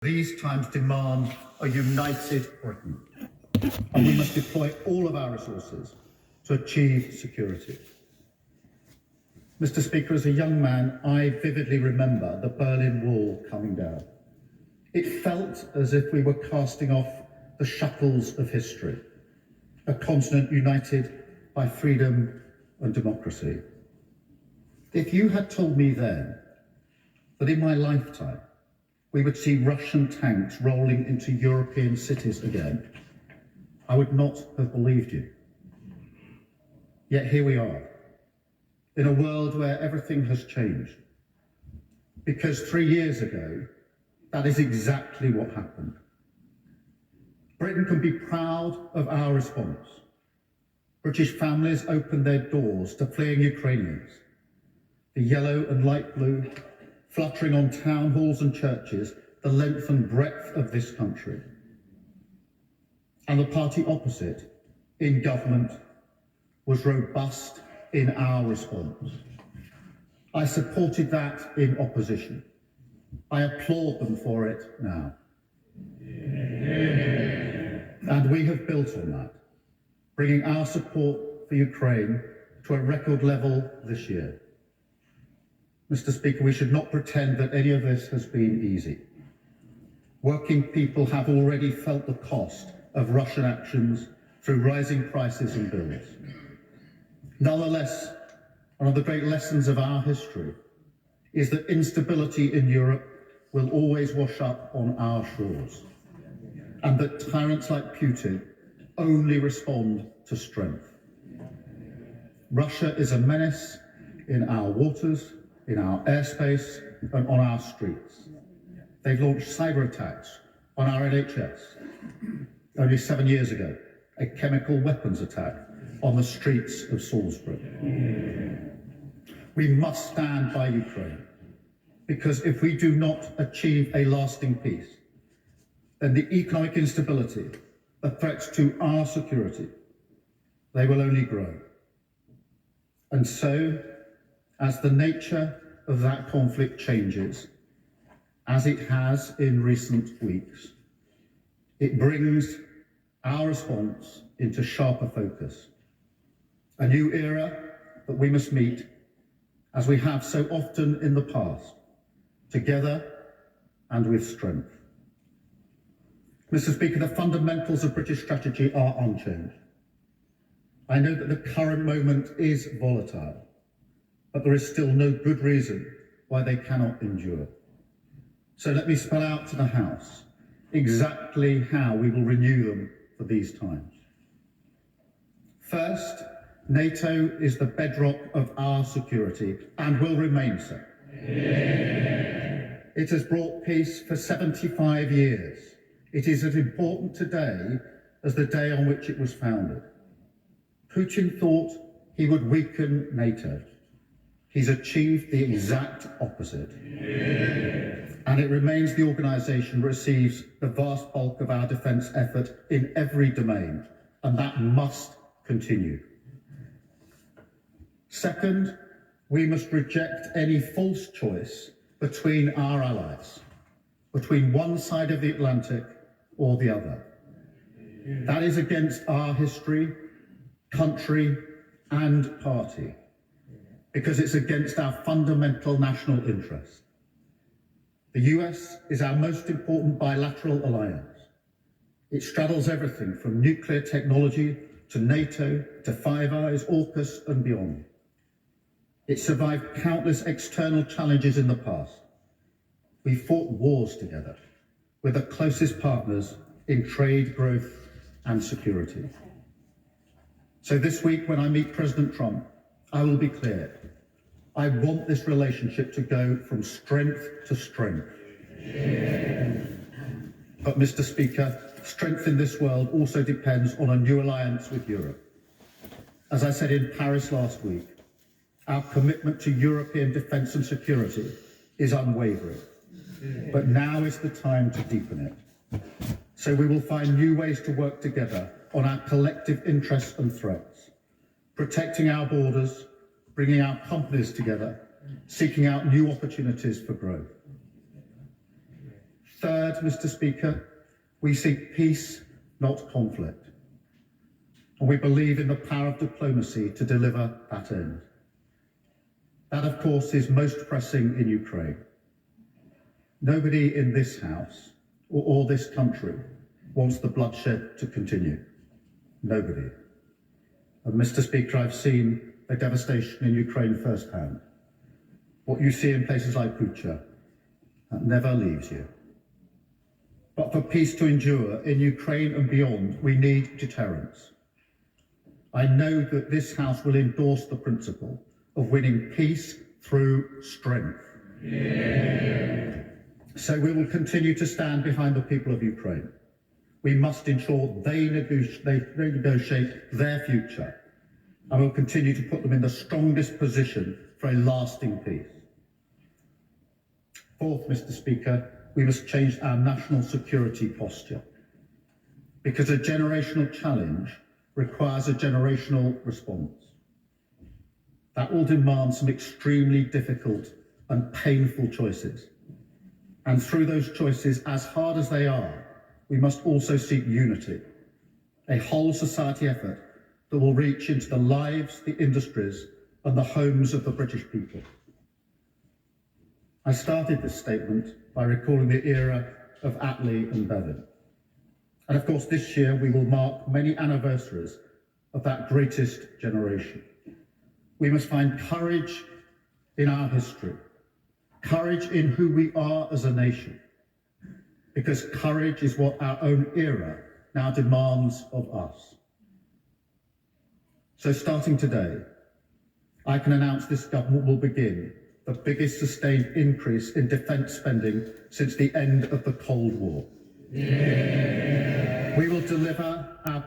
These times demand a united Britain, and we must deploy all of our resources to achieve security. Mr. Speaker, as a young man, I vividly remember the Berlin Wall coming down. It felt as if we were casting off the shackles of history, a continent united by freedom and democracy. If you had told me then that in my lifetime we would see Russian tanks rolling into European cities again, I would not have believed you. Yet here we are, in a world where everything has changed. Because 3 years ago, that is exactly what happened. Britain can be proud of our response. British families opened their doors to fleeing Ukrainians. The yellow and light blue fluttering on town halls and churches the length and breadth of this country. And the party opposite in government was robust in our response. I supported that in opposition. I applaud them for it now. And we have built on that, bringing our support for Ukraine to a record level this year. Mr. Speaker, we should not pretend that any of this has been easy. Working people have already felt the cost of Russian actions through rising prices and bills. Nonetheless, one of the great lessons of our history is that instability in Europe will always wash up on our shores, and that tyrants like Putin only respond to strength. Russia is a menace in our waters, in our airspace, and on our streets. They've launched cyber attacks on our NHS. Only 7 years ago, a chemical weapons attack on the streets of Salisbury. We must stand by Ukraine, because if we do not achieve a lasting peace, then the economic instability, the threats to our security, they will only grow. And so, as the nature of that conflict changes, as it has in recent weeks, it brings our response into sharper focus. A new era that we must meet, as we have so often in the past, together and with strength. Mr. Speaker, the fundamentals of British strategy are unchanged. I know that the current moment is volatile, but there is still no good reason why they cannot endure. So let me spell out to the House exactly how we will renew them for these times. First, NATO is the bedrock of our security and will remain so. It has brought peace for 75 years. It is as important today as the day on which it was founded. Putin thought he would weaken NATO. He's achieved the exact opposite. And it remains the organisation that receives the vast bulk of our defence effort in every domain, and that must continue. Second, we must reject any false choice between our allies, between one side of the Atlantic or the other. That is against our history, country, and party, because it's against our fundamental national interest. The US is our most important bilateral alliance. It straddles everything from nuclear technology to NATO to Five Eyes, AUKUS, and beyond. It survived countless external challenges in the past. We fought wars together with the closest partners in trade, growth, and security. So this week, when I meet President Trump, I will be clear. I want this relationship to go from strength to strength. But, Mr. Speaker, strength in this world also depends on a new alliance with Europe. As I said in Paris last week, our commitment to European defence and security is unwavering. But now is the time to deepen it. So we will find new ways to work together on our collective interests and threats, protecting our borders, bringing our companies together, seeking out new opportunities for growth. Third, Mr. Speaker, we seek peace, not conflict. And we believe in the power of diplomacy to deliver that end. That, of course, is most pressing in Ukraine. Nobody in this House or this country wants the bloodshed to continue. Nobody. And Mr. Speaker, I've seen the devastation in Ukraine firsthand. What you see in places like Bucha, that never leaves you. But for peace to endure in Ukraine and beyond, we need deterrence. I know that this House will endorse the principle of winning peace through strength. Yeah. So we will continue to stand behind the people of Ukraine. We must ensure they negotiate their future, and we'll continue to put them in the strongest position for a lasting peace. Fourth, Mr. Speaker, we must change our national security posture, because a generational challenge requires a generational response. That will demand some extremely difficult and painful choices. And through those choices, as hard as they are, we must also seek unity, a whole society effort that will reach into the lives, the industries, and the homes of the British people. I started this statement by recalling the era of Attlee and Bevin. And of course, this year we will mark many anniversaries of that greatest generation. We must find courage in our history, courage in who we are as a nation, because courage is what our own era now demands of us. So starting today, I can announce this government will begin the biggest sustained increase in defence spending since the end of the Cold War. Yeah. We will deliver our